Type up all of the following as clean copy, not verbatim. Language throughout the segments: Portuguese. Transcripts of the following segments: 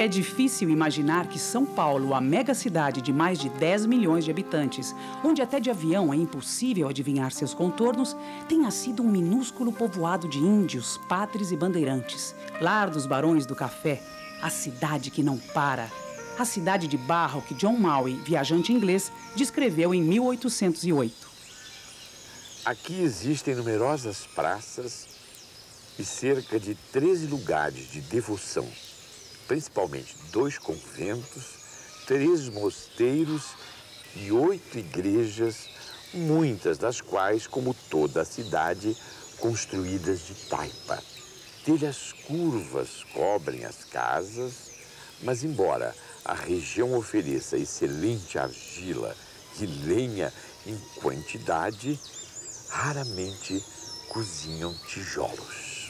É difícil imaginar que São Paulo, a megacidade de mais de 10 milhões de habitantes, onde até de avião é impossível adivinhar seus contornos, tenha sido um minúsculo povoado de índios, padres e bandeirantes, lar dos barões do café, a cidade que não para. A cidade de barro que John Maui, viajante inglês, descreveu em 1808. Aqui existem numerosas praças e cerca de 13 lugares de devoção, principalmente 2 conventos, 3 mosteiros e 8 igrejas, muitas das quais, como toda a cidade, construídas de taipa. Telhas curvas cobrem as casas, mas embora a região ofereça excelente argila e lenha em quantidade, raramente cozinham tijolos.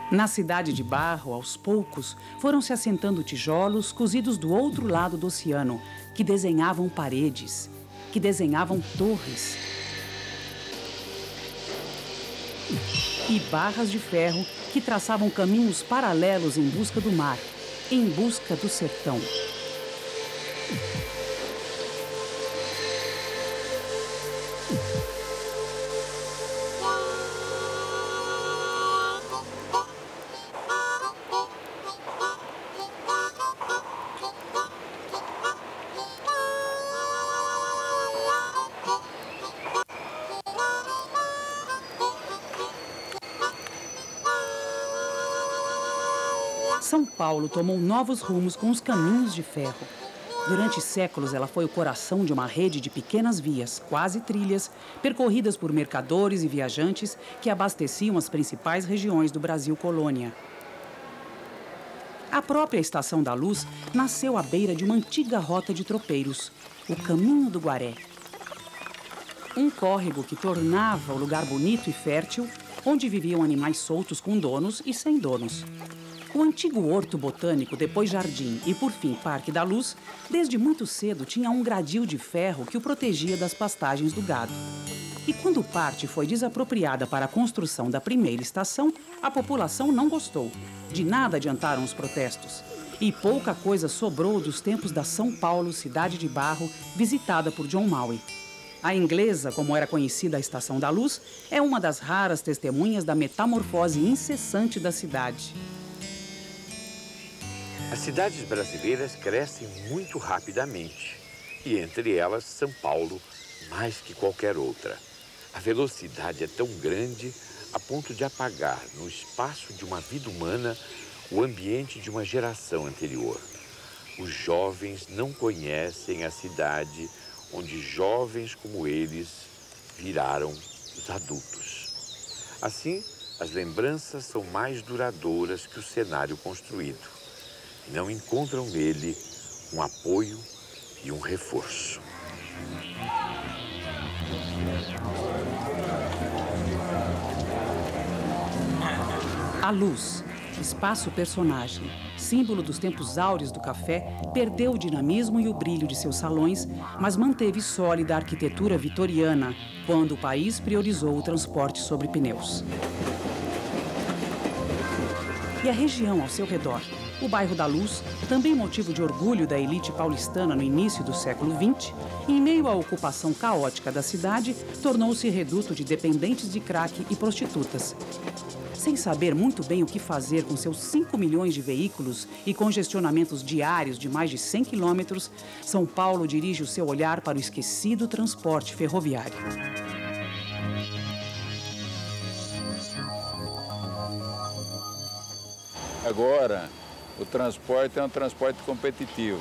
Na cidade de barro, aos poucos, foram se assentando tijolos cozidos do outro lado do oceano, que desenhavam paredes, que desenhavam torres e barras de ferro que traçavam caminhos paralelos em busca do mar, em busca do sertão. São Paulo tomou novos rumos com os caminhos de ferro. Durante séculos, ela foi o coração de uma rede de pequenas vias, quase trilhas, percorridas por mercadores e viajantes que abasteciam as principais regiões do Brasil colônia. A própria Estação da Luz nasceu à beira de uma antiga rota de tropeiros, o Caminho do Guaré. Um córrego que tornava o lugar bonito e fértil, onde viviam animais soltos com donos e sem donos. O antigo horto botânico, depois jardim e, por fim, Parque da Luz, desde muito cedo tinha um gradil de ferro que o protegia das pastagens do gado. E quando parte foi desapropriada para a construção da primeira estação, a população não gostou. De nada adiantaram os protestos. E pouca coisa sobrou dos tempos da São Paulo, cidade de barro, visitada por John Maui. A inglesa, como era conhecida a Estação da Luz, é uma das raras testemunhas da metamorfose incessante da cidade. As cidades brasileiras crescem muito rapidamente, e entre elas São Paulo, mais que qualquer outra. A velocidade é tão grande a ponto de apagar, no espaço de uma vida humana, o ambiente de uma geração anterior. Os jovens não conhecem a cidade onde jovens como eles viraram os adultos. Assim, as lembranças são mais duradouras que o cenário construído. Não encontram nele um apoio e um reforço. A Luz, espaço-personagem, símbolo dos tempos áureos do café, perdeu o dinamismo e o brilho de seus salões, mas manteve sólida a arquitetura vitoriana, quando o país priorizou o transporte sobre pneus. E a região ao seu redor, o bairro da Luz, também motivo de orgulho da elite paulistana no início do século XX, em meio à ocupação caótica da cidade, tornou-se reduto de dependentes de crack e prostitutas. Sem saber muito bem o que fazer com seus 5 milhões de veículos e congestionamentos diários de mais de 100 quilômetros, São Paulo dirige o seu olhar para o esquecido transporte ferroviário. Agora, o transporte é um transporte competitivo.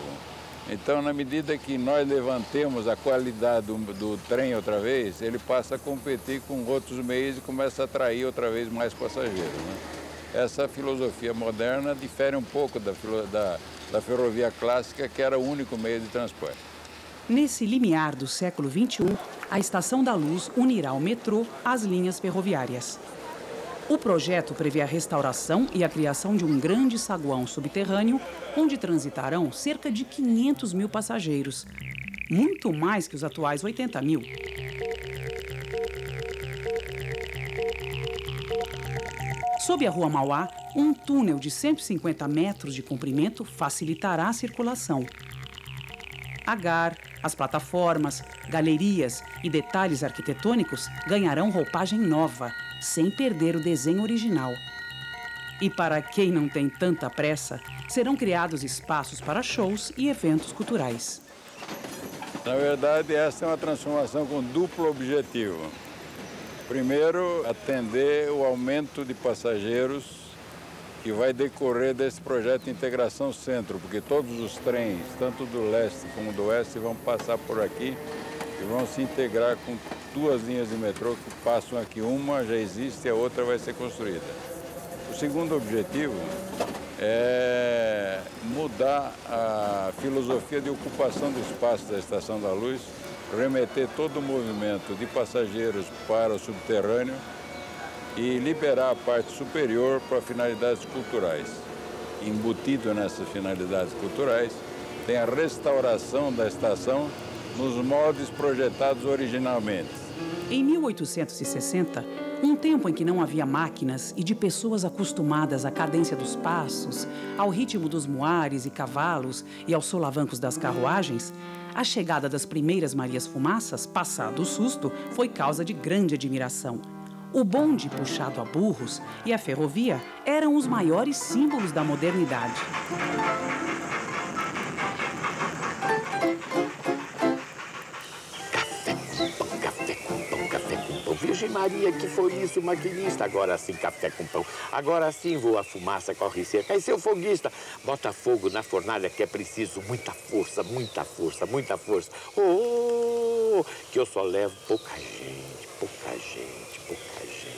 Então, na medida que nós levantemos a qualidade do trem outra vez, ele passa a competir com outros meios e começa a atrair outra vez mais passageiros, né? Essa filosofia moderna difere um pouco da ferrovia clássica, que era o único meio de transporte. Nesse limiar do século XXI, a Estação da Luz unirá o metrô às linhas ferroviárias. O projeto prevê a restauração e a criação de um grande saguão subterrâneo, onde transitarão cerca de 500 mil passageiros, muito mais que os atuais 80 mil. Sob a Rua Mauá, um túnel de 150 metros de comprimento facilitará a circulação. Agar, as plataformas, galerias e detalhes arquitetônicos ganharão roupagem nova, sem perder o desenho original. E para quem não tem tanta pressa, serão criados espaços para shows e eventos culturais. Na verdade, essa é uma transformação com duplo objetivo. Primeiro, atender o aumento de passageiros que vai decorrer desse projeto de integração centro, porque todos os trens, tanto do leste como do oeste, vão passar por aqui e vão se integrar com duas linhas de metrô que passam aqui. Uma já existe e a outra vai ser construída. O segundo objetivo é mudar a filosofia de ocupação do espaço da Estação da Luz, remeter todo o movimento de passageiros para o subterrâneo e liberar a parte superior para finalidades culturais. Embutido nessas finalidades culturais, tem a restauração da estação nos moldes projetados originalmente. Em 1860, um tempo em que não havia máquinas e de pessoas acostumadas à cadência dos passos, ao ritmo dos muares e cavalos e aos solavancos das carruagens, a chegada das primeiras Marias Fumaças, passado o susto, foi causa de grande admiração. O bonde puxado a burros e a ferrovia eram os maiores símbolos da modernidade. Virgem Maria, que foi isso, maquinista? Agora sim, café com pão. Agora sim, voa a fumaça, corre cerca. E seu foguista, bota fogo na fornalha, que é preciso muita força, muita força, muita força. Oh, que eu só levo pouca gente, pouca gente, pouca gente.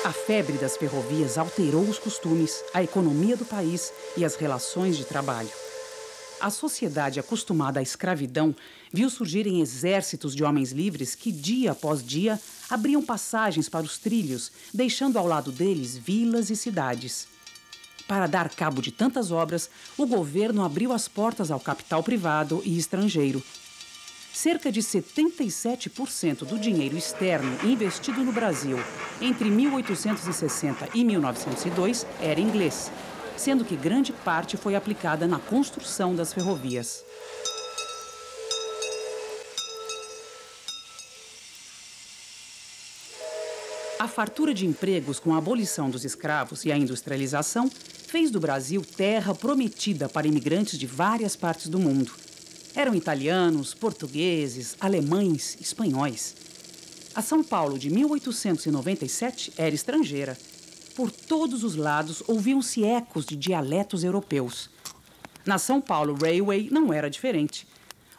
A febre das ferrovias alterou os costumes, a economia do país e as relações de trabalho. A sociedade acostumada à escravidão viu surgirem exércitos de homens livres que, dia após dia, abriam passagens para os trilhos, deixando ao lado deles vilas e cidades. Para dar cabo de tantas obras, o governo abriu as portas ao capital privado e estrangeiro. Cerca de 77% do dinheiro externo investido no Brasil entre 1860 e 1902 era inglês, sendo que grande parte foi aplicada na construção das ferrovias. A fartura de empregos com a abolição dos escravos e a industrialização fez do Brasil terra prometida para imigrantes de várias partes do mundo. Eram italianos, portugueses, alemães, espanhóis. A São Paulo de 1897 era estrangeira. Por todos os lados ouviam-se ecos de dialetos europeus. Na São Paulo Railway não era diferente.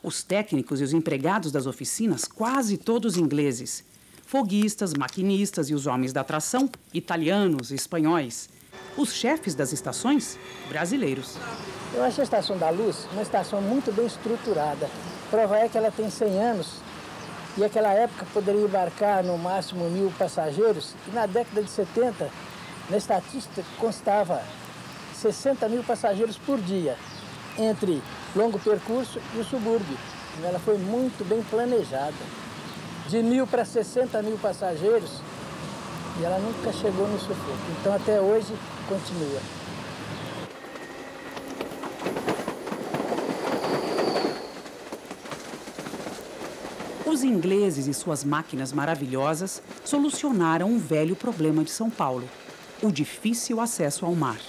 Os técnicos e os empregados das oficinas, quase todos ingleses. Foguistas, maquinistas e os homens da tração, italianos e espanhóis. Os chefes das estações, brasileiros. Eu acho a Estação da Luz uma estação muito bem estruturada. Prova é que ela tem 100 anos e naquela época poderia embarcar no máximo 1.000 passageiros. E na década de 70, na estatística constava 60 mil passageiros por dia, entre longo percurso e o subúrbio. Ela foi muito bem planejada. De 1.000 para 60 mil passageiros, e ela nunca chegou no sufoco. Então até hoje continua. Os ingleses e suas máquinas maravilhosas solucionaram um velho problema de São Paulo, o difícil acesso ao mar.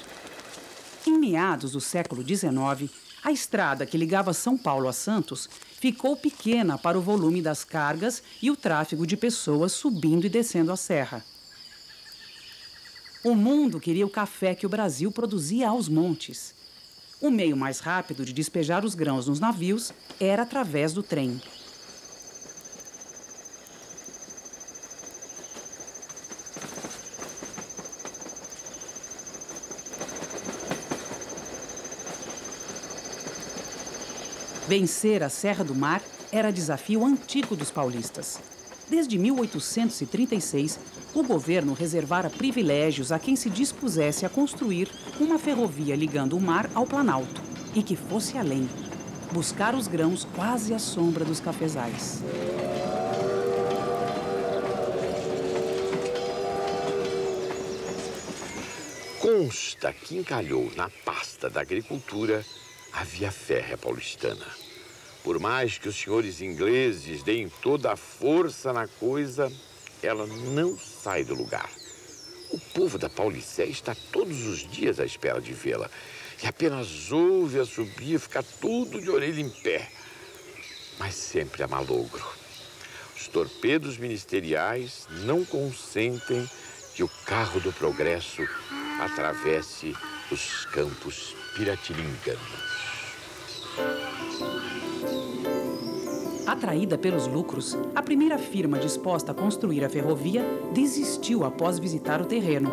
Em meados do século XIX, a estrada que ligava São Paulo a Santos ficou pequena para o volume das cargas e o tráfego de pessoas subindo e descendo a serra. O mundo queria o café que o Brasil produzia aos montes. O meio mais rápido de despejar os grãos nos navios era através do trem. Vencer a Serra do Mar era desafio antigo dos paulistas. Desde 1836, o governo reservara privilégios a quem se dispusesse a construir uma ferrovia ligando o mar ao Planalto e que fosse além, buscar os grãos quase à sombra dos cafezais. Consta que encalhou na pasta da agricultura a via férrea paulistana. Por mais que os senhores ingleses deem toda a força na coisa, ela não sai do lugar. O povo da Paulicéia está todos os dias à espera de vê-la e apenas ouve a subir, fica tudo de orelha em pé. Mas sempre há malogro. Os torpedos ministeriais não consentem que o carro do progresso atravesse os campos piratininganos. Atraída pelos lucros, a primeira firma disposta a construir a ferrovia desistiu após visitar o terreno.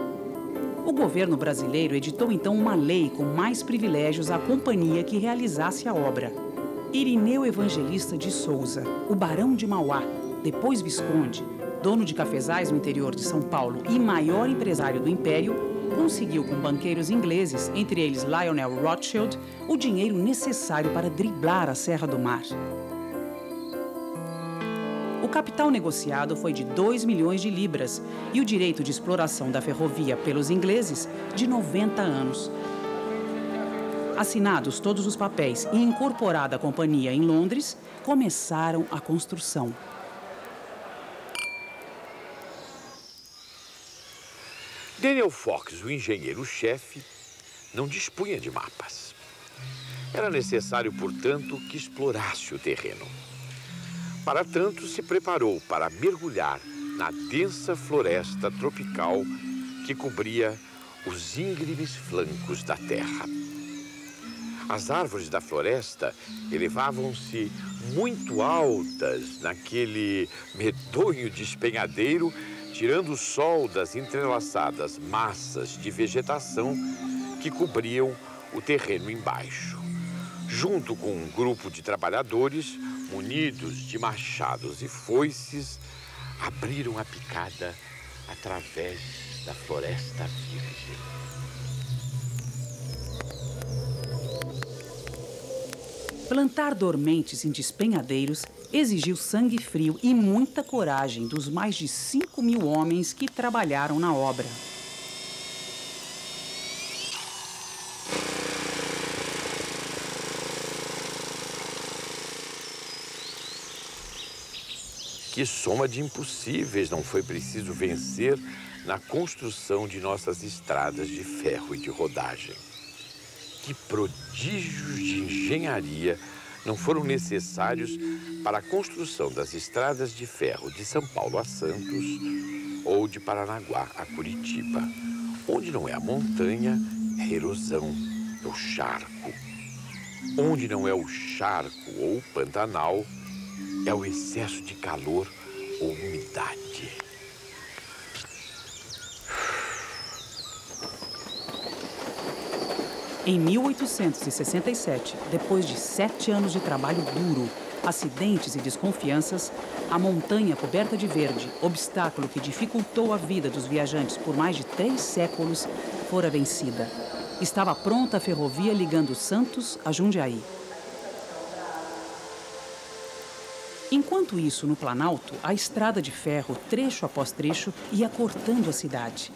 O governo brasileiro editou então uma lei com mais privilégios à companhia que realizasse a obra. Irineu Evangelista de Souza, o Barão de Mauá, depois visconde, dono de cafezais no interior de São Paulo e maior empresário do Império, conseguiu com banqueiros ingleses, entre eles Lionel Rothschild, o dinheiro necessário para driblar a Serra do Mar. O capital negociado foi de 2 milhões de libras e o direito de exploração da ferrovia pelos ingleses de 90 anos. Assinados todos os papéis e incorporada a companhia em Londres, começaram a construção. Daniel Fox, o engenheiro-chefe, não dispunha de mapas. Era necessário, portanto, que explorasse o terreno. Para tanto, se preparou para mergulhar na densa floresta tropical que cobria os íngremes flancos da terra. As árvores da floresta elevavam-se muito altas naquele medonho despenhadeiro, tirando o sol das entrelaçadas massas de vegetação que cobriam o terreno embaixo. Junto com um grupo de trabalhadores, munidos de machados e foices, abriram a picada através da floresta virgem. Plantar dormentes em despenhadeiros exigiu sangue frio e muita coragem dos mais de 5.000 homens que trabalharam na obra. Que soma de impossíveis não foi preciso vencer na construção de nossas estradas de ferro e de rodagem. Que prodígios de engenharia não foram necessários para a construção das estradas de ferro de São Paulo a Santos ou de Paranaguá a Curitiba. Onde não é a montanha, é a erosão, é o charco. Onde não é o charco ou o Pantanal, é o excesso de calor ou umidade. Em 1867, depois de 7 anos de trabalho duro, acidentes e desconfianças, a montanha coberta de verde, obstáculo que dificultou a vida dos viajantes por mais de 3 séculos, fora vencida. Estava pronta a ferrovia ligando Santos a Jundiaí. Enquanto isso, no Planalto, a estrada de ferro, trecho após trecho, ia cortando a cidade.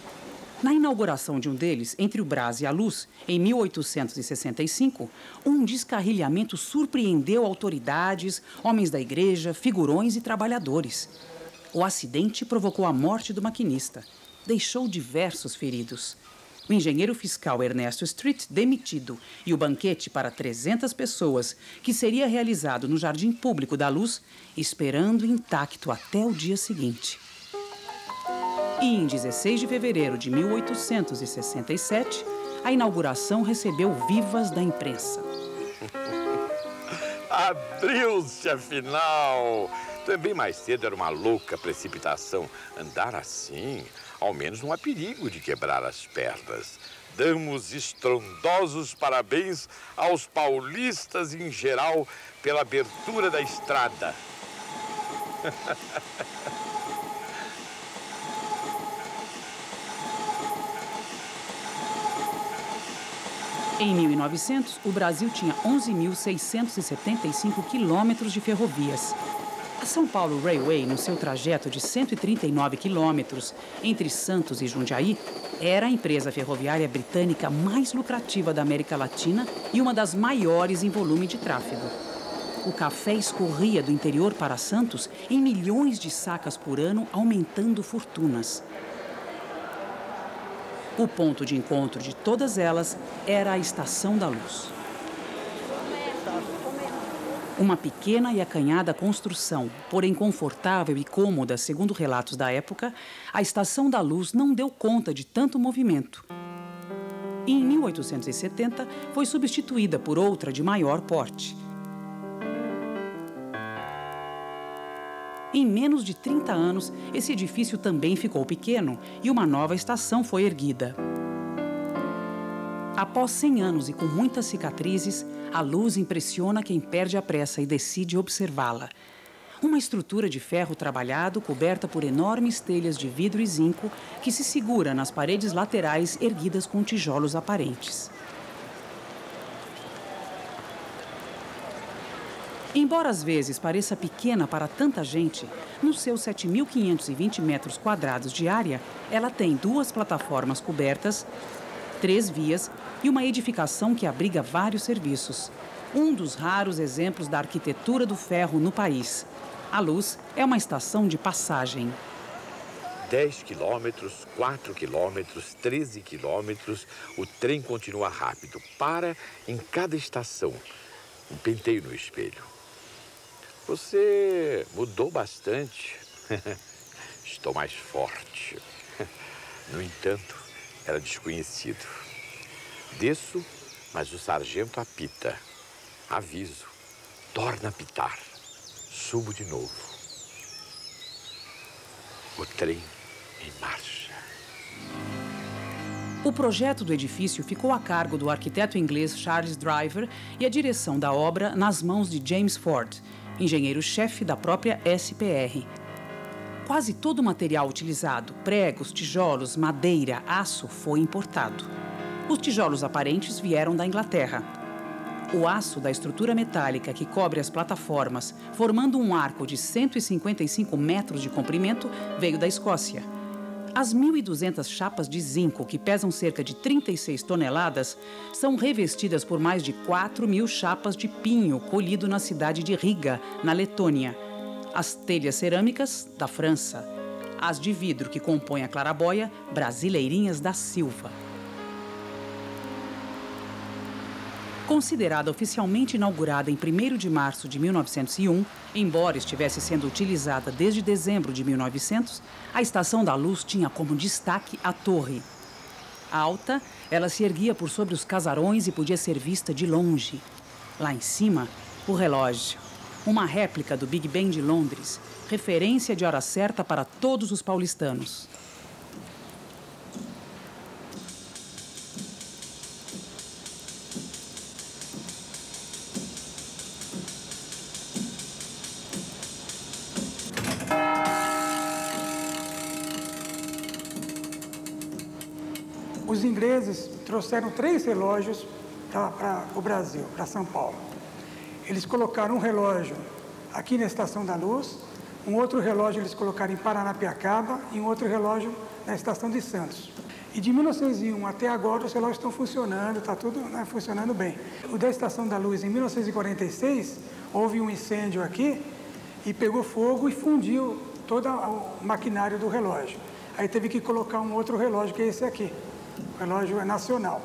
Na inauguração de um deles, entre o Brás e a Luz, em 1865, um descarrilhamento surpreendeu autoridades, homens da igreja, figurões e trabalhadores. O acidente provocou a morte do maquinista. Deixou diversos feridos. O engenheiro fiscal Ernesto Street, demitido, e o banquete para 300 pessoas, que seria realizado no Jardim Público da Luz, esperando intacto até o dia seguinte. E em 16 de fevereiro de 1867, a inauguração recebeu vivas da imprensa. Abriu-se, afinal! Também mais cedo era uma louca precipitação. Andar assim, ao menos não há perigo de quebrar as pernas. damos estrondosos parabéns aos paulistas em geral pela abertura da estrada. Em 1900, o Brasil tinha 11.675 quilômetros de ferrovias. A São Paulo Railway, no seu trajeto de 139 quilômetros entre Santos e Jundiaí, era a empresa ferroviária britânica mais lucrativa da América Latina e uma das maiores em volume de tráfego. O café escorria do interior para Santos em milhões de sacas por ano, aumentando fortunas. O ponto de encontro de todas elas era a Estação da Luz. Uma pequena e acanhada construção, porém confortável e cômoda, segundo relatos da época, a Estação da Luz não deu conta de tanto movimento. E em 1870 foi substituída por outra de maior porte. Em menos de 30 anos, esse edifício também ficou pequeno e uma nova estação foi erguida. Após 100 anos e com muitas cicatrizes, a Luz impressiona quem perde a pressa e decide observá-la. Uma estrutura de ferro trabalhado coberta por enormes telhas de vidro e zinco que se segura nas paredes laterais erguidas com tijolos aparentes. Embora às vezes pareça pequena para tanta gente, nos seus 7.520 metros quadrados de área, ela tem 2 plataformas cobertas, 3 vias e uma edificação que abriga vários serviços. Um dos raros exemplos da arquitetura do ferro no país. A Luz é uma estação de passagem. 10 quilômetros, 4 quilômetros, 13 quilômetros, o trem continua rápido. Para em cada estação. Um penteio no espelho. Você mudou bastante. Estou mais forte. No entanto, era desconhecido. Desço, mas o sargento apita. Aviso. Torna a apitar. Subo de novo. O trem em marcha. O projeto do edifício ficou a cargo do arquiteto inglês Charles Driver e a direção da obra nas mãos de James Ford, engenheiro-chefe da própria SPR. Quase todo o material utilizado, pregos, tijolos, madeira, aço, foi importado. Os tijolos aparentes vieram da Inglaterra. O aço da estrutura metálica que cobre as plataformas, formando um arco de 155 metros de comprimento, veio da Escócia. As 1.200 chapas de zinco, que pesam cerca de 36 toneladas, são revestidas por mais de 4.000 chapas de pinho colhido na cidade de Riga, na Letônia. As telhas cerâmicas, da França. As de vidro que compõem a clarabóia, brasileirinhas da Silva. Considerada oficialmente inaugurada em 1º de março de 1901, embora estivesse sendo utilizada desde dezembro de 1900, a Estação da Luz tinha como destaque a torre. Alta, ela se erguia por sobre os casarões e podia ser vista de longe. Lá em cima, o relógio. Uma réplica do Big Ben de Londres, referência de hora certa para todos os paulistanos. Os ingleses trouxeram 3 relógios para o Brasil, para São Paulo. Eles colocaram um relógio aqui na Estação da Luz, um outro relógio eles colocaram em Paranapiacaba e um outro relógio na Estação de Santos. E de 1901 até agora os relógios estão funcionando, está tudo funcionando bem. O da Estação da Luz, em 1946, houve um incêndio aqui e pegou fogo e fundiu todo o maquinário do relógio. Aí teve que colocar um outro relógio, que é esse aqui. O relógio é nacional.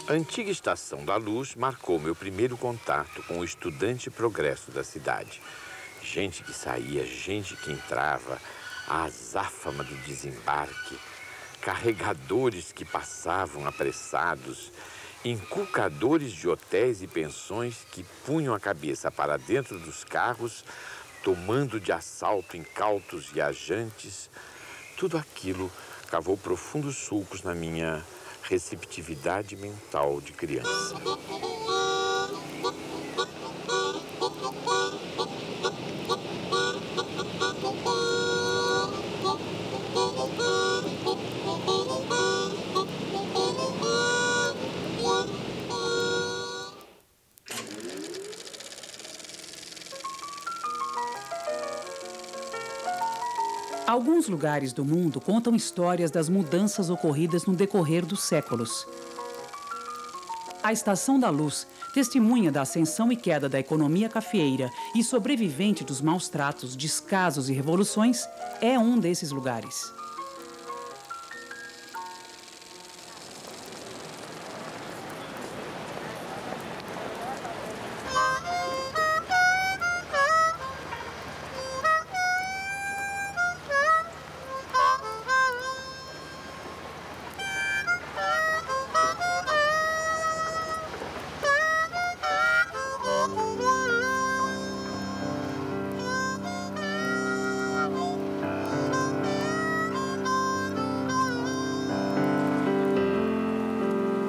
A antiga Estação da Luz marcou meu primeiro contato com o estudante progresso da cidade. Gente que saía, gente que entrava, a azáfama do desembarque. carregadores que passavam apressados, inculcadores de hotéis e pensões que punham a cabeça para dentro dos carros, tomando de assalto incautos viajantes, tudo aquilo cavou profundos sulcos na minha receptividade mental de criança. Alguns lugares do mundo contam histórias das mudanças ocorridas no decorrer dos séculos. A Estação da Luz, testemunha da ascensão e queda da economia cafeeira e sobrevivente dos maus tratos, descasos e revoluções, é um desses lugares.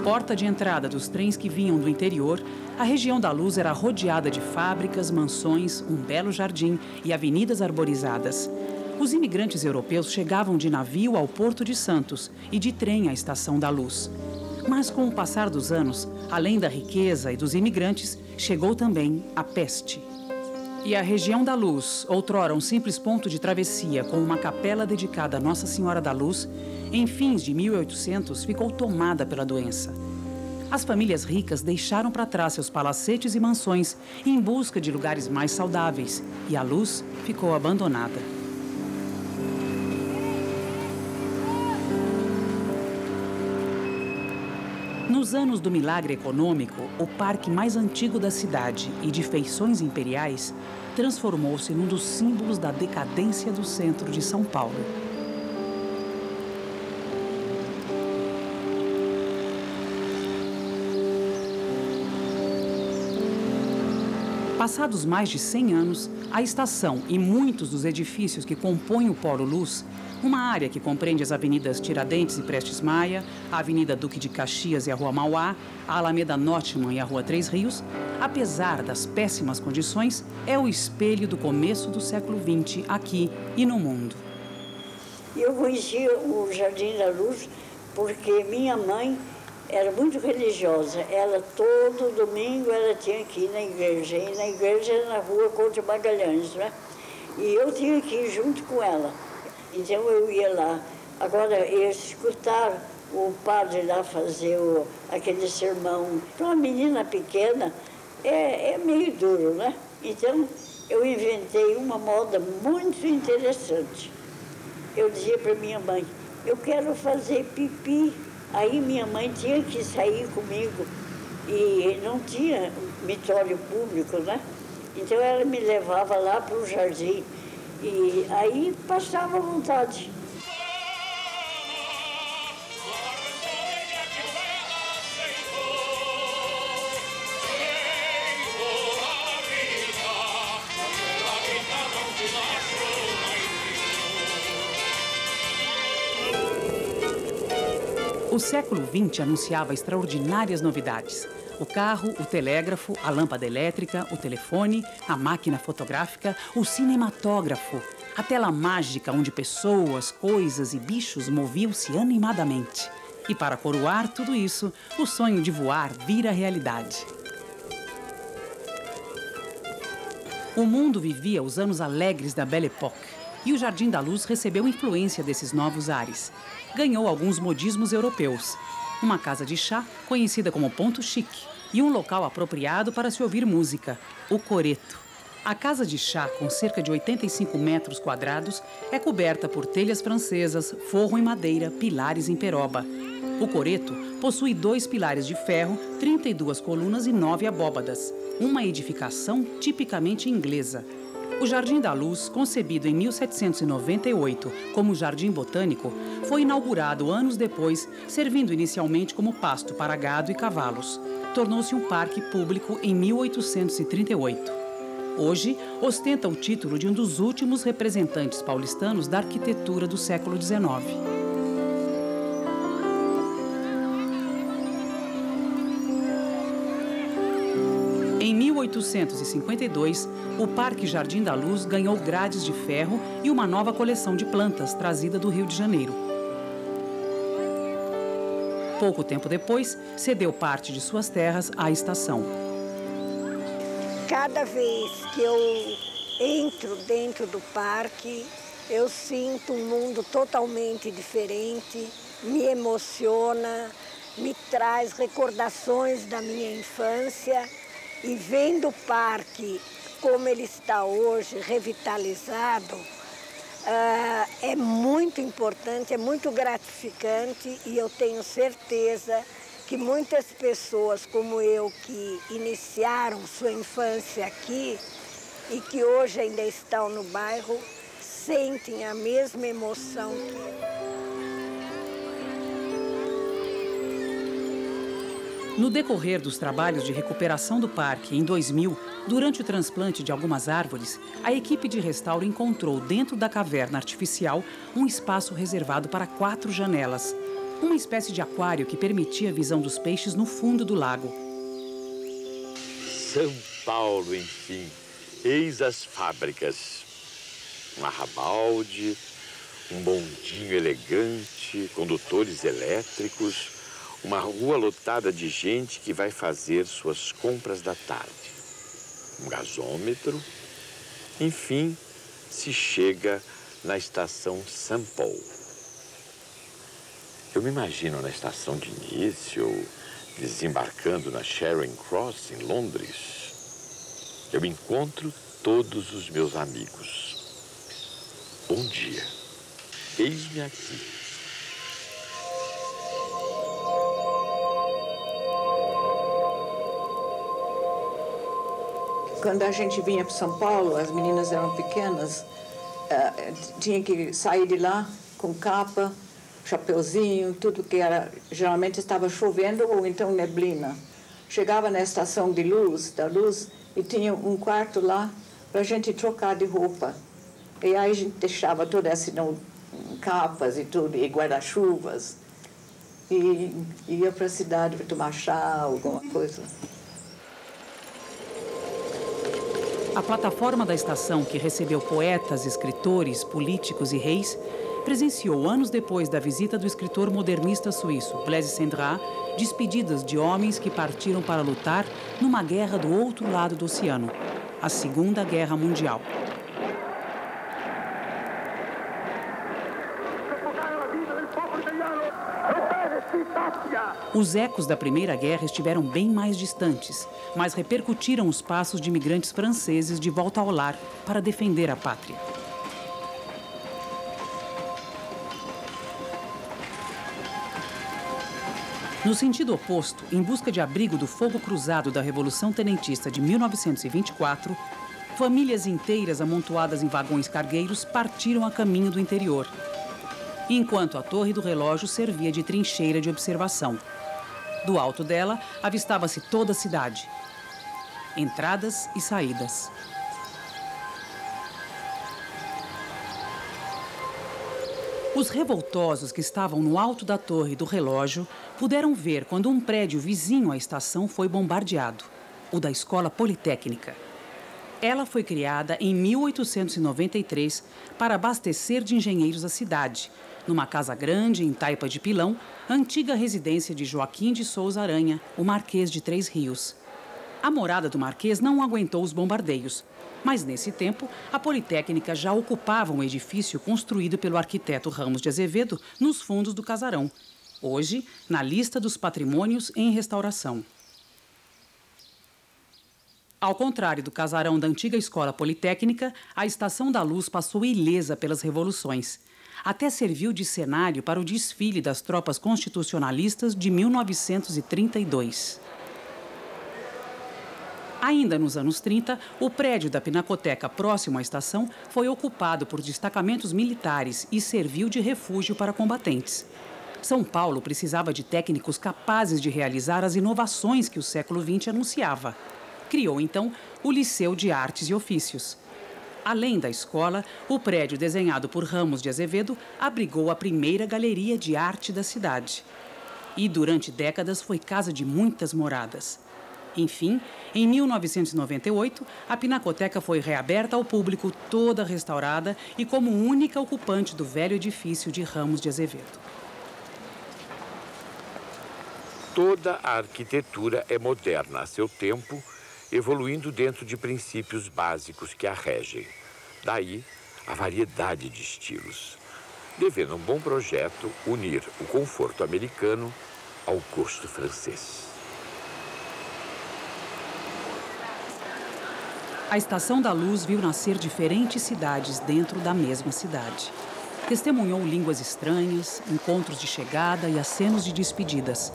Porta de entrada dos trens que vinham do interior, a região da Luz era rodeada de fábricas, mansões, um belo jardim e avenidas arborizadas. Os imigrantes europeus chegavam de navio ao Porto de Santos e de trem à Estação da Luz. Mas com o passar dos anos, além da riqueza e dos imigrantes, chegou também a peste. E a região da Luz, outrora um simples ponto de travessia com uma capela dedicada a Nossa Senhora da Luz, em fins de 1800 ficou tomada pela doença. As famílias ricas deixaram para trás seus palacetes e mansões em busca de lugares mais saudáveis, e a Luz ficou abandonada. Nos anos do milagre econômico, o parque mais antigo da cidade e de feições imperiais transformou-se num dos símbolos da decadência do centro de São Paulo. Passados mais de 100 anos, a estação e muitos dos edifícios que compõem o Polo Luz, uma área que compreende as avenidas Tiradentes e Prestes Maia, a Avenida Duque de Caxias e a Rua Mauá, a Alameda Notman e a Rua Três Rios, apesar das péssimas condições, é o espelho do começo do século XX aqui e no mundo. Eu conheci o Jardim da Luz porque minha mãe era muito religiosa. Ela, todo domingo, ela tinha que ir na igreja. E na igreja era na Rua Couto Magalhães, né? E eu tinha que ir junto com ela. Então eu ia lá. Agora, escutar o padre lá fazer aquele sermão para uma menina pequena é meio duro, né? Então eu inventei uma moda muito interessante. Eu dizia para minha mãe, eu quero fazer pipi. Aí minha mãe tinha que sair comigo e não tinha mitório público, né? Então ela me levava lá para o jardim e aí passava à vontade. O século XX anunciava extraordinárias novidades. O carro, o telégrafo, a lâmpada elétrica, o telefone, a máquina fotográfica, o cinematógrafo, a tela mágica onde pessoas, coisas e bichos moviam-se animadamente. E para coroar tudo isso, o sonho de voar vira realidade. O mundo vivia os anos alegres da Belle Époque e o Jardim da Luz recebeu influência desses novos ares. Ganhou alguns modismos europeus. Uma casa de chá, conhecida como Ponto Chique, e um local apropriado para se ouvir música, o Coreto. A casa de chá, com cerca de 85 metros quadrados, é coberta por telhas francesas, forro em madeira, pilares em peroba. O Coreto possui 2 pilares de ferro, 32 colunas e 9 abóbadas. Uma edificação tipicamente inglesa. O Jardim da Luz, concebido em 1798 como Jardim Botânico, foi inaugurado anos depois, servindo inicialmente como pasto para gado e cavalos. Tornou-se um parque público em 1838. Hoje, ostenta o título de um dos últimos representantes paulistanos da arquitetura do século XIX. Em 1852, o Parque Jardim da Luz ganhou grades de ferro e uma nova coleção de plantas trazida do Rio de Janeiro. Pouco tempo depois, cedeu parte de suas terras à estação. Cada vez que eu entro dentro do parque, eu sinto um mundo totalmente diferente, me emociona, me traz recordações da minha infância. E vendo o parque como ele está hoje, revitalizado, é muito importante, é muito gratificante e eu tenho certeza que muitas pessoas como eu que iniciaram sua infância aqui e que hoje ainda estão no bairro, sentem a mesma emoção que eu. No decorrer dos trabalhos de recuperação do parque em 2000, durante o transplante de algumas árvores, a equipe de restauro encontrou dentro da caverna artificial um espaço reservado para 4 janelas. Uma espécie de aquário que permitia a visão dos peixes no fundo do lago. São Paulo, enfim. Eis as fábricas. Um arrabalde, um bondinho elegante, condutores elétricos, uma rua lotada de gente que vai fazer suas compras da tarde. Um gasômetro. Enfim, se chega na estação São Paulo. Eu me imagino na estação de início, desembarcando na Charing Cross, em Londres. Eu encontro todos os meus amigos. Bom dia. Eis-me aqui. Quando a gente vinha para São Paulo, as meninas eram pequenas, tinha que sair de lá com capa, chapeuzinho, tudo que era... Geralmente estava chovendo ou então neblina. Chegava na estação de luz, da luz, e tinha um quarto lá para a gente trocar de roupa. E aí a gente deixava toda essa capas e tudo, e guarda-chuvas, e ia para a cidade para tomar chá, alguma coisa. A plataforma da estação, que recebeu poetas, escritores, políticos e reis, presenciou, anos depois da visita do escritor modernista suíço Blaise Cendrars, despedidas de homens que partiram para lutar numa guerra do outro lado do oceano, a Segunda Guerra Mundial. Os ecos da Primeira Guerra estiveram bem mais distantes, mas repercutiram os passos de imigrantes franceses de volta ao lar para defender a pátria. No sentido oposto, em busca de abrigo do fogo cruzado da Revolução Tenentista de 1924, famílias inteiras amontoadas em vagões cargueiros partiram a caminho do interior, enquanto a torre do relógio servia de trincheira de observação. Do alto dela, avistava-se toda a cidade. Entradas e saídas. Os revoltosos que estavam no alto da torre do relógio puderam ver quando um prédio vizinho à estação foi bombardeado, o da Escola Politécnica. Ela foi criada em 1893 para abastecer de engenheiros a cidade, numa casa grande em Taipa de Pilão, antiga residência de Joaquim de Souza Aranha, o Marquês de Três Rios. A morada do Marquês não aguentou os bombardeios, mas nesse tempo a Politécnica já ocupava um edifício construído pelo arquiteto Ramos de Azevedo nos fundos do casarão, hoje na lista dos patrimônios em restauração. Ao contrário do casarão da antiga Escola Politécnica, a Estação da Luz passou ilesa pelas revoluções. Até serviu de cenário para o desfile das tropas constitucionalistas de 1932. Ainda nos anos 30, o prédio da Pinacoteca próximo à estação foi ocupado por destacamentos militares e serviu de refúgio para combatentes. São Paulo precisava de técnicos capazes de realizar as inovações que o século XX anunciava. Criou, então, o Liceu de Artes e Ofícios. Além da escola, o prédio desenhado por Ramos de Azevedo abrigou a primeira galeria de arte da cidade. E, durante décadas, foi casa de muitas moradas. Enfim, em 1998, a Pinacoteca foi reaberta ao público, toda restaurada e como única ocupante do velho edifício de Ramos de Azevedo. Toda a arquitetura é moderna a seu tempo, evoluindo dentro de princípios básicos que a regem. Daí, a variedade de estilos, devendo um bom projeto unir o conforto americano ao gosto francês. A Estação da Luz viu nascer diferentes cidades dentro da mesma cidade. Testemunhou línguas estranhas, encontros de chegada e acenos de despedidas.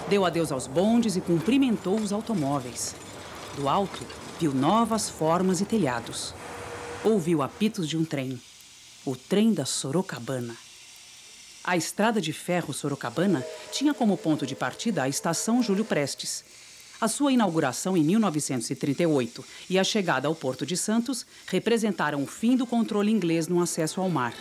Deu adeus aos bondes e cumprimentou os automóveis. Do alto, viu novas formas e telhados. Ouviu apitos de um trem. O trem da Sorocabana. A estrada de ferro Sorocabana tinha como ponto de partida a Estação Júlio Prestes. A sua inauguração em 1938 e a chegada ao Porto de Santos representaram o fim do controle inglês no acesso ao mar.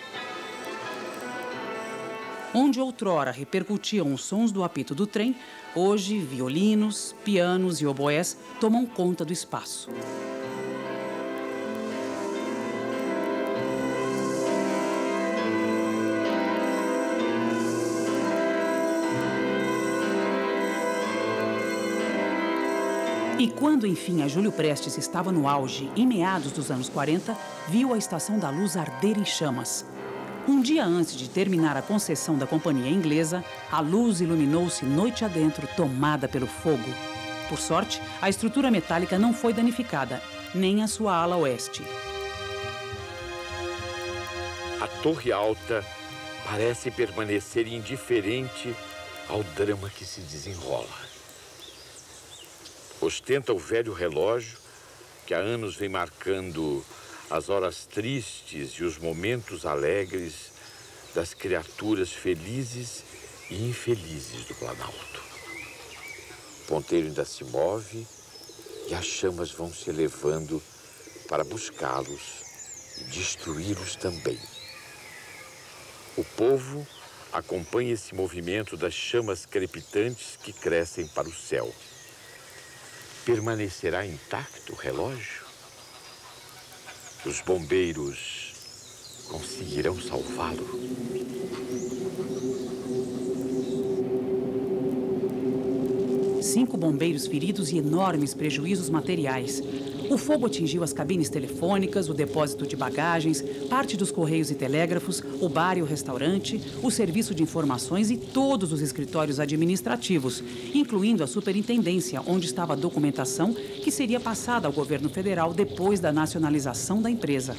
Onde outrora repercutiam os sons do apito do trem, hoje violinos, pianos e oboés tomam conta do espaço. E quando, enfim, a Júlio Prestes estava no auge, em meados dos anos 40, viu a Estação da Luz arder em chamas. Um dia antes de terminar a concessão da companhia inglesa, a luz iluminou-se noite adentro, tomada pelo fogo. Por sorte, a estrutura metálica não foi danificada, nem a sua ala oeste. A Torre Alta parece permanecer indiferente ao drama que se desenrola. Ostenta o velho relógio que há anos vem marcando as horas tristes e os momentos alegres das criaturas felizes e infelizes do Planalto. O ponteiro ainda se move e as chamas vão se elevando para buscá-los e destruí-los também. O povo acompanha esse movimento das chamas crepitantes que crescem para o céu. Permanecerá intacto o relógio? Os bombeiros conseguirão salvá-lo? Cinco bombeiros feridos e enormes prejuízos materiais. O fogo atingiu as cabines telefônicas, o depósito de bagagens, parte dos correios e telégrafos, o bar e o restaurante, o serviço de informações e todos os escritórios administrativos, incluindo a superintendência, onde estava a documentação que seria passada ao governo federal depois da nacionalização da empresa.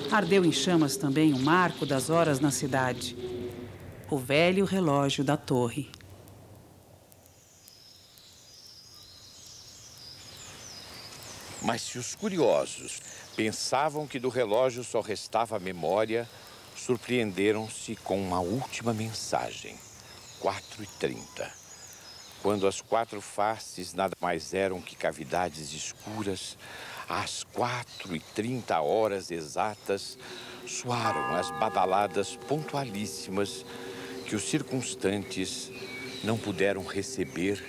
Ardeu em chamas também o marco das horas na cidade, o velho relógio da torre. Mas se os curiosos pensavam que do relógio só restava a memória, surpreenderam-se com uma última mensagem, 4h30. Quando as quatro faces nada mais eram que cavidades escuras, às 4h30 horas exatas, soaram as badaladas pontualíssimas que os circunstantes não puderam receber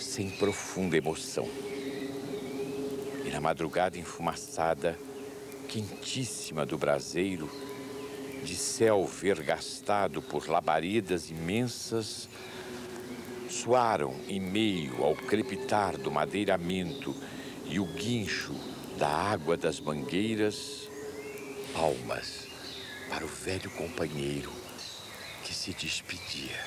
sem profunda emoção. E na madrugada enfumaçada, quentíssima do braseiro, de céu vergastado por labaredas imensas, soaram em meio ao crepitar do madeiramento e o guincho da água das mangueiras, palmas para o velho companheiro que se despedia.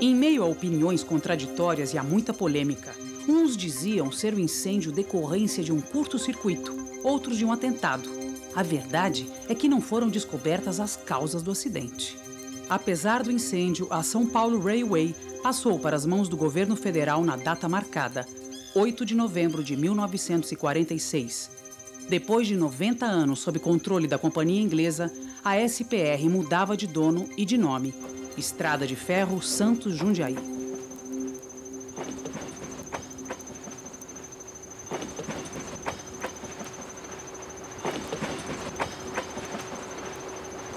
Em meio a opiniões contraditórias e a muita polêmica, uns diziam ser o incêndio decorrência de um curto-circuito, outros de um atentado. A verdade é que não foram descobertas as causas do acidente. Apesar do incêndio, a São Paulo Railway passou para as mãos do governo federal na data marcada, 8 de novembro de 1946. Depois de 90 anos sob controle da companhia inglesa, a SPR mudava de dono e de nome. Estrada de Ferro Santos-Jundiaí.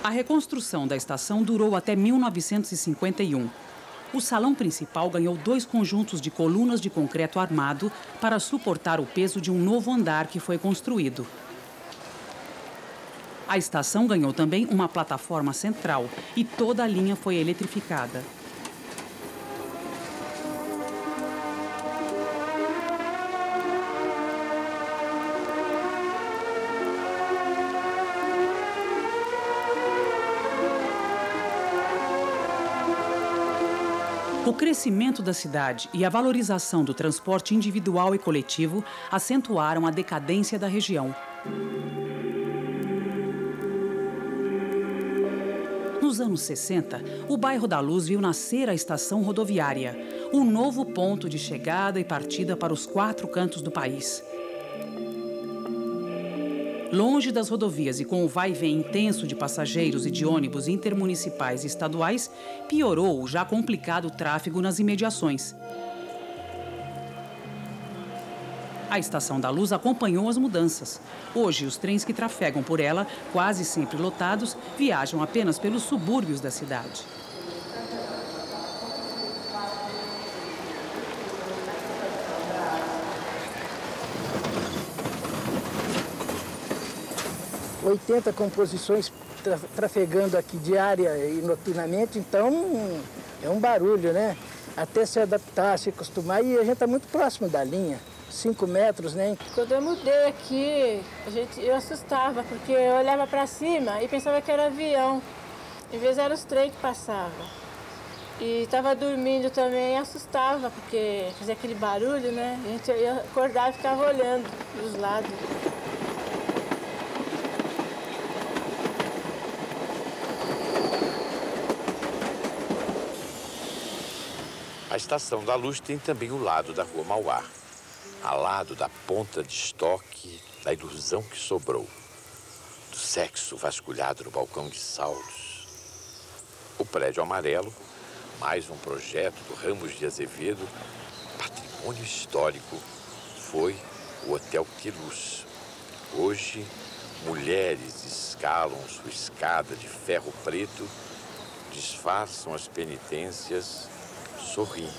A reconstrução da estação durou até 1951. O salão principal ganhou 2 conjuntos de colunas de concreto armado para suportar o peso de um novo andar que foi construído. A estação ganhou também uma plataforma central e toda a linha foi eletrificada. O crescimento da cidade e a valorização do transporte individual e coletivo acentuaram a decadência da região. Nos anos 60, o bairro da Luz viu nascer a estação rodoviária, um novo ponto de chegada e partida para os 4 cantos do país. Longe das rodovias e com o vai-vem intenso de passageiros e de ônibus intermunicipais e estaduais, piorou o já complicado tráfego nas imediações. A Estação da Luz acompanhou as mudanças. Hoje, os trens que trafegam por ela, quase sempre lotados, viajam apenas pelos subúrbios da cidade. Há 80 composições trafegando aqui diária e noturnamente, então é um barulho, né? Até se adaptar, se acostumar, e a gente está muito próximo da linha. 5 metros, né? Quando eu mudei aqui, eu assustava, porque eu olhava para cima e pensava que era avião. Em vez eram os trens que passavam. E estava dormindo também, assustava, porque fazia aquele barulho, né? A gente ia acordar e ficava olhando dos lados. A Estação da Luz tem também o lado da Rua Mauá, ao lado da ponta de estoque da ilusão que sobrou, do sexo vasculhado no balcão de saldos. O prédio amarelo, mais um projeto do Ramos de Azevedo, patrimônio histórico, foi o Hotel Queluz. Hoje, mulheres escalam sua escada de ferro preto, disfarçam as penitências, sorriem.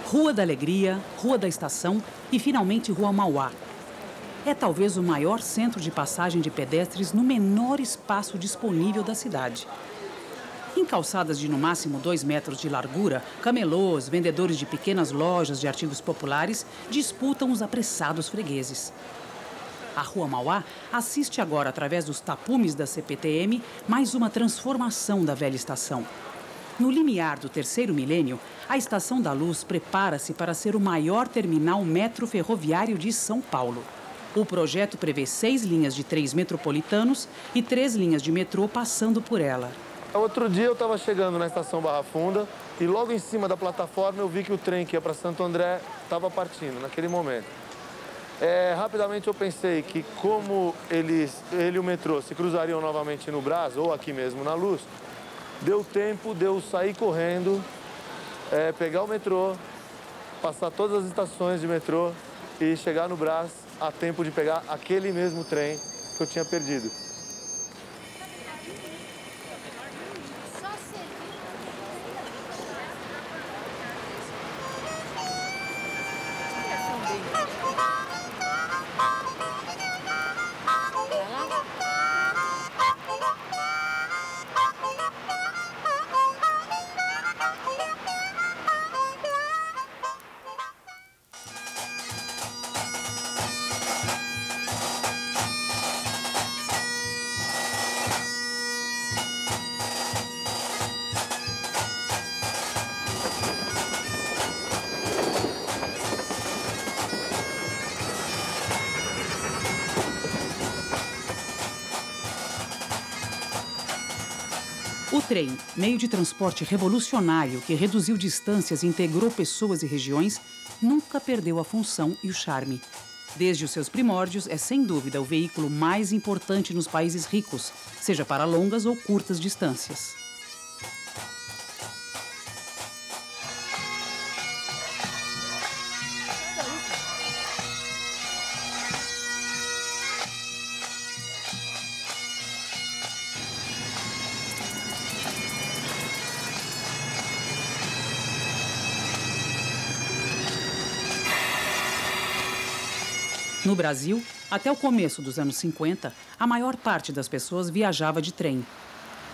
Rua da Alegria, Rua da Estação e, finalmente, Rua Mauá. É talvez o maior centro de passagem de pedestres no menor espaço disponível da cidade. Em calçadas de no máximo 2 metros de largura, camelôs, vendedores de pequenas lojas de artigos populares disputam os apressados fregueses. A Rua Mauá assiste agora, através dos tapumes da CPTM, mais uma transformação da velha estação. No limiar do 3º milênio, a Estação da Luz prepara-se para ser o maior terminal metro-ferroviário de São Paulo. O projeto prevê 6 linhas de trens metropolitanos e 3 linhas de metrô passando por ela. Outro dia eu estava chegando na Estação Barra Funda e logo em cima da plataforma eu vi que o trem que ia para Santo André estava partindo naquele momento. Rapidamente eu pensei que como ele e o metrô se cruzariam novamente no Brás ou aqui mesmo na Luz, deu tempo de eu sair correndo, pegar o metrô, passar todas as estações de metrô e chegar no Brás a tempo de pegar aquele mesmo trem que eu tinha perdido. O trem, meio de transporte revolucionário que reduziu distâncias e integrou pessoas e regiões, nunca perdeu a função e o charme. Desde os seus primórdios, é sem dúvida o veículo mais importante nos países ricos, seja para longas ou curtas distâncias. No Brasil, até o começo dos anos 50, a maior parte das pessoas viajava de trem.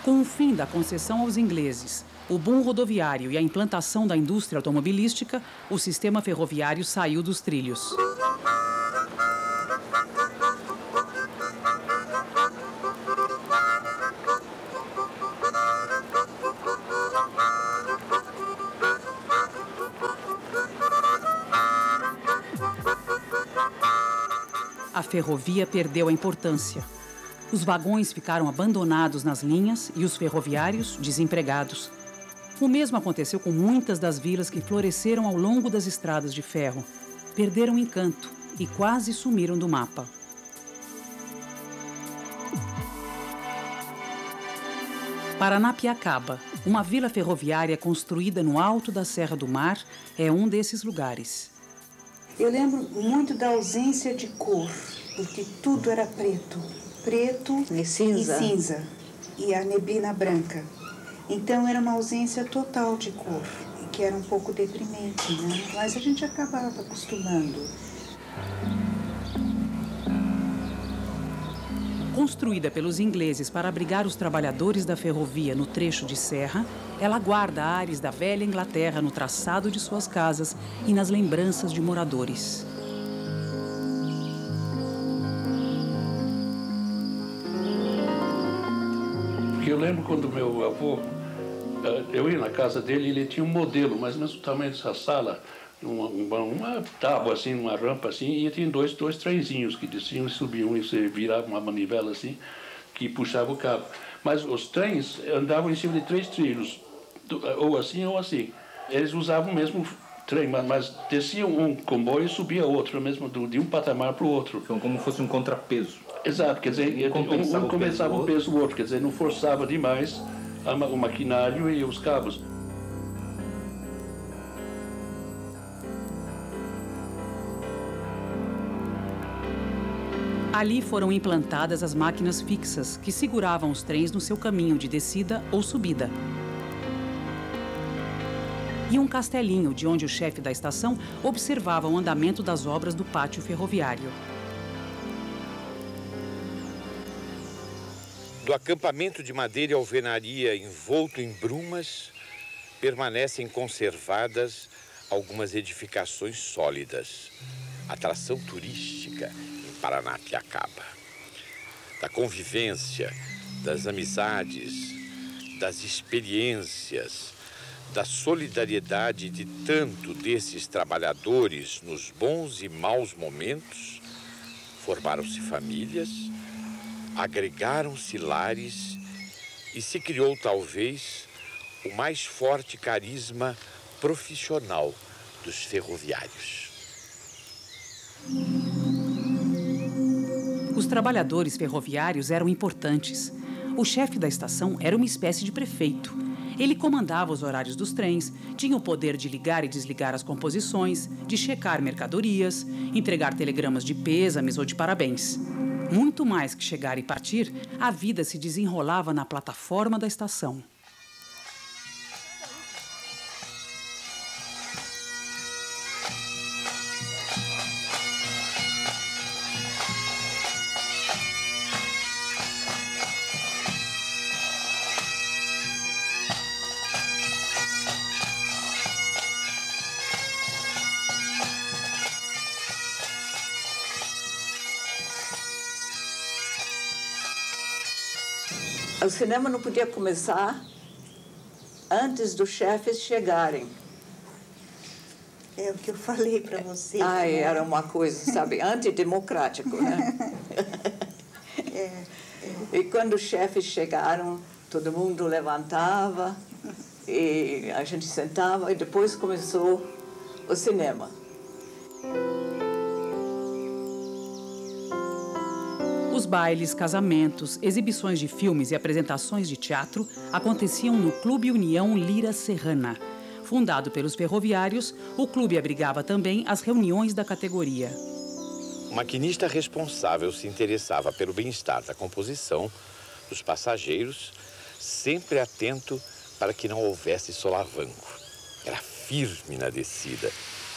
Com o fim da concessão aos ingleses, o boom rodoviário e a implantação da indústria automobilística, o sistema ferroviário saiu dos trilhos. A ferrovia perdeu a importância. Os vagões ficaram abandonados nas linhas e os ferroviários desempregados. O mesmo aconteceu com muitas das vilas que floresceram ao longo das estradas de ferro. Perderam o encanto e quase sumiram do mapa. Paranapiacaba, uma vila ferroviária construída no alto da Serra do Mar, é um desses lugares. Eu lembro muito da ausência de cor, porque tudo era preto. Preto e cinza. E a neblina branca. Então era uma ausência total de cor, que era um pouco deprimente, né? Mas a gente acabava acostumando. Construída pelos ingleses para abrigar os trabalhadores da ferrovia no trecho de serra, ela guarda ares da velha Inglaterra no traçado de suas casas e nas lembranças de moradores. Eu lembro quando meu avô, eu ia na casa dele e ele tinha um modelo, mais ou menos do tamanho dessa sala, uma tábua assim, uma rampa assim, e tinha dois trenzinhos que desciam e subiam, e você virava uma manivela assim, que puxava o cabo. Mas os trens andavam em cima de 3 trilhos, ou assim ou assim. Eles usavam o mesmo trem, mas descia um comboio e subia outro, mesmo de um patamar para o outro. Então, como fosse um contrapeso. Exato, quer dizer, um compensava o peso do outro, quer dizer, não forçava demais o maquinário e os cabos. Ali foram implantadas as máquinas fixas, que seguravam os trens no seu caminho de descida ou subida. E um castelinho, de onde o chefe da estação observava o andamento das obras do pátio ferroviário. Do acampamento de madeira e alvenaria envolto em brumas, permanecem conservadas algumas edificações sólidas. Atração turística em Paranapiacaba. Da convivência, das amizades, das experiências, da solidariedade de tanto desses trabalhadores nos bons e maus momentos, formaram-se famílias, agregaram-se lares e se criou, talvez, o mais forte carisma profissional dos ferroviários. Os trabalhadores ferroviários eram importantes. O chefe da estação era uma espécie de prefeito. Ele comandava os horários dos trens, tinha o poder de ligar e desligar as composições, de checar mercadorias, entregar telegramas de pêsames ou de parabéns. Muito mais que chegar e partir, a vida se desenrolava na plataforma da estação. O cinema não podia começar antes dos chefes chegarem. É o que eu falei para você. Ai, era uma coisa, sabe, antidemocrático, né? E quando os chefes chegaram, Todo mundo levantava e a gente sentava e depois começou o cinema. Os bailes, casamentos, exibições de filmes e apresentações de teatro aconteciam no Clube União Lira Serrana. Fundado pelos ferroviários, o clube abrigava também as reuniões da categoria. O maquinista responsável se interessava pelo bem-estar da composição dos passageiros, sempre atento para que não houvesse solavanco. Era firme na descida,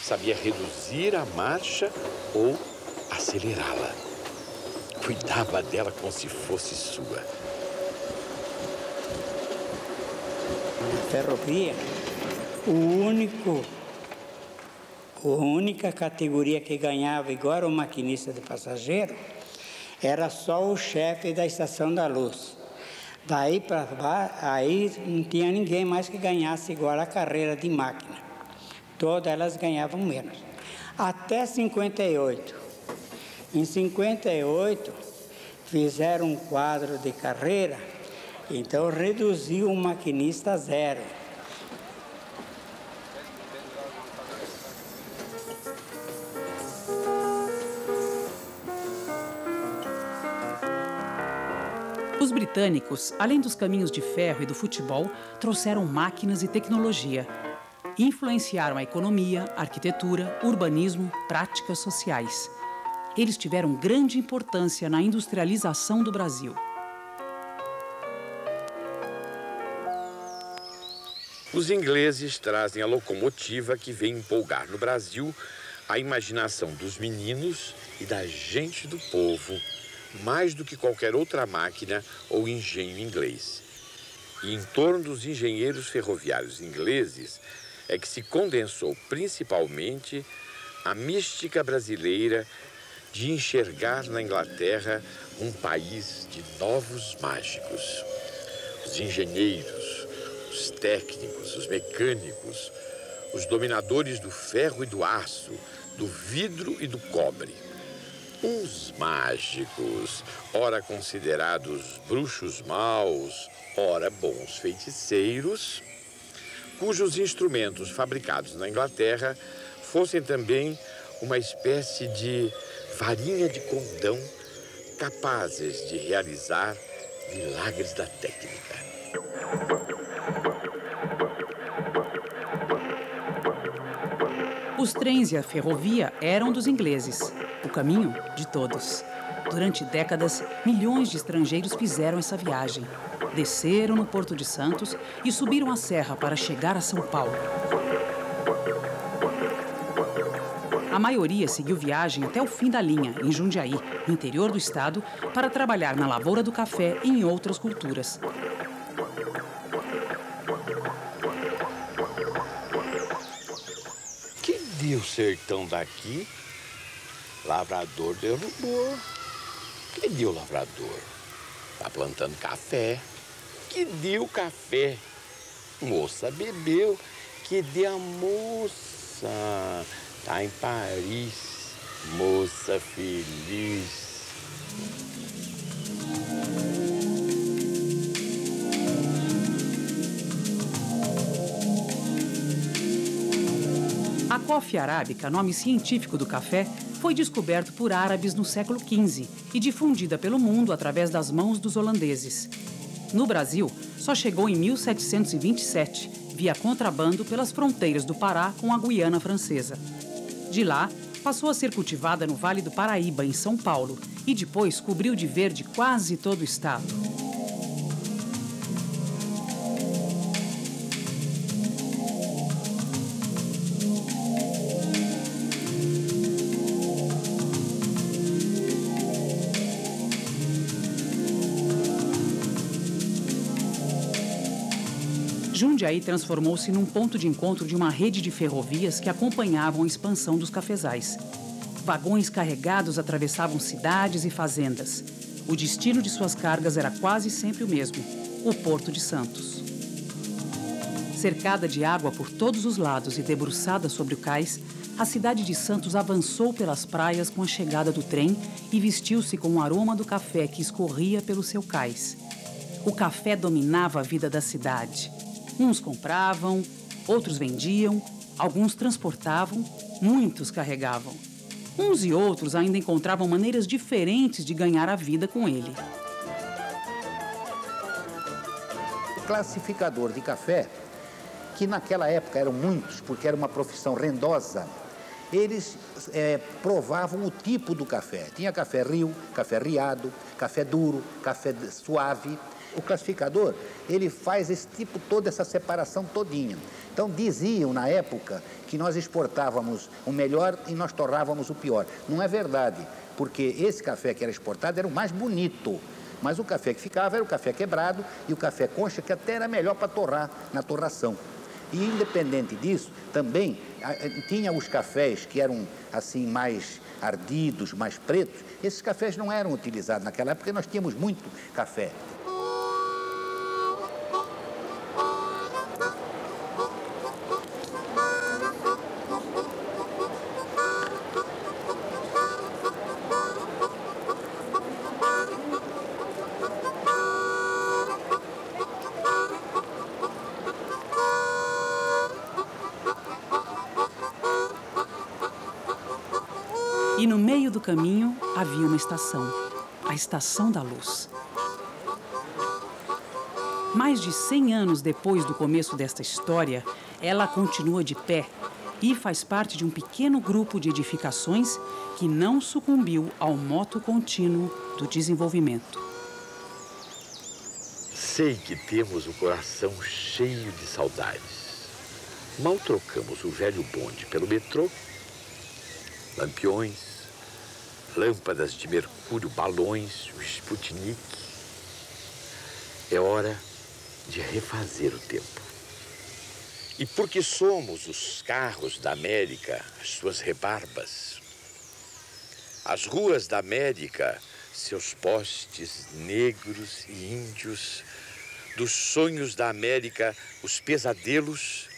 sabia reduzir a marcha ou acelerá-la. Cuidava dela como se fosse sua. A ferrovia, a única categoria que ganhava igual o maquinista de passageiro era só o chefe da Estação da Luz. Daí para baixo, aí não tinha ninguém mais que ganhasse igual a carreira de máquina. Todas elas ganhavam menos. Até 58. Em 58, fizeram um quadro de carreira, então reduziu o maquinista a 0. Os britânicos, além dos caminhos de ferro e do futebol, trouxeram máquinas e tecnologia. Influenciaram a economia, arquitetura, urbanismo, práticas sociais. Eles tiveram grande importância na industrialização do Brasil. Os ingleses trazem a locomotiva que vem empolgar no Brasil a imaginação dos meninos e da gente do povo, mais do que qualquer outra máquina ou engenho inglês. E em torno dos engenheiros ferroviários ingleses é que se condensou principalmente a mística brasileira de enxergar na Inglaterra um país de novos mágicos. Os engenheiros, os técnicos, os mecânicos, os dominadores do ferro e do aço, do vidro e do cobre. Uns mágicos, ora considerados bruxos maus, ora bons feiticeiros, cujos instrumentos fabricados na Inglaterra fossem também uma espécie de varinha de condão capazes de realizar milagres da técnica. Os trens e a ferrovia eram dos ingleses, o caminho de todos. Durante décadas, milhões de estrangeiros fizeram essa viagem. Desceram no Porto de Santos e subiram a serra para chegar a São Paulo. A maioria seguiu viagem até o fim da linha, em Jundiaí, no interior do estado, para trabalhar na lavoura do café e em outras culturas. Que dia o sertão daqui, lavrador derrubou. Que dia o lavrador? Tá plantando café. Que dia o café? Moça bebeu. Que dia a moça? Tá em Paris, moça feliz. A coffea arábica, nome científico do café, foi descoberto por árabes no século XV e difundida pelo mundo através das mãos dos holandeses. No Brasil, só chegou em 1727, via contrabando pelas fronteiras do Pará com a Guiana Francesa. De lá, passou a ser cultivada no Vale do Paraíba, em São Paulo, e depois cobriu de verde quase todo o estado. Jundiaí transformou-se num ponto de encontro de uma rede de ferrovias que acompanhavam a expansão dos cafezais. Vagões carregados atravessavam cidades e fazendas. O destino de suas cargas era quase sempre o mesmo, o Porto de Santos. Cercada de água por todos os lados e debruçada sobre o cais, a cidade de Santos avançou pelas praias com a chegada do trem e vestiu-se com o aroma do café que escorria pelo seu cais. o café dominava a vida da cidade. Uns compravam, outros vendiam, alguns transportavam, muitos carregavam. Uns e outros ainda encontravam maneiras diferentes de ganhar a vida com ele. O classificador de café, que naquela época eram muitos, porque era uma profissão rendosa, eles provavam o tipo do café. Tinha café rio, café riado, café duro, café suave. O classificador, ele faz esse tipo, toda essa separação todinha. Então, diziam na época que nós exportávamos o melhor e nós torrávamos o pior. Não é verdade, porque esse café que era exportado era o mais bonito. Mas o café que ficava era o café quebrado e o café concha, que até era melhor para torrar na torração. E, independente disso, também tinha os cafés que eram assim mais ardidos, mais pretos. Esses cafés não eram utilizados naquela época, porque nós tínhamos muito café. E no meio do caminho havia uma estação, a Estação da Luz. Mais de 100 anos depois do começo desta história, ela continua de pé e faz parte de um pequeno grupo de edificações que não sucumbiu ao moto contínuo do desenvolvimento. Sei que temos o coração cheio de saudades. Mal trocamos o velho bonde pelo metrô, lampiões, lâmpadas de mercúrio, balões, o Sputnik. É hora de refazer o tempo. E porque somos os carros da América, as suas rebarbas, as ruas da América, seus postes negros e índios, dos sonhos da América, os pesadelos,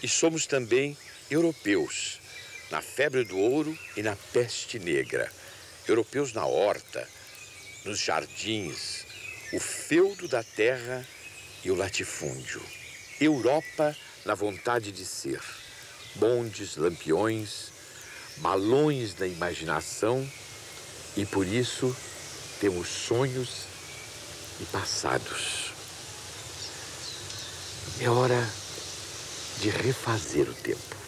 e somos também europeus, na febre do ouro e na peste negra, europeus na horta, nos jardins, o feudo da terra e o latifúndio. Europa na vontade de ser, bondes, lampiões, balões da imaginação, e por isso temos sonhos e passados. É hora de refazer o tempo.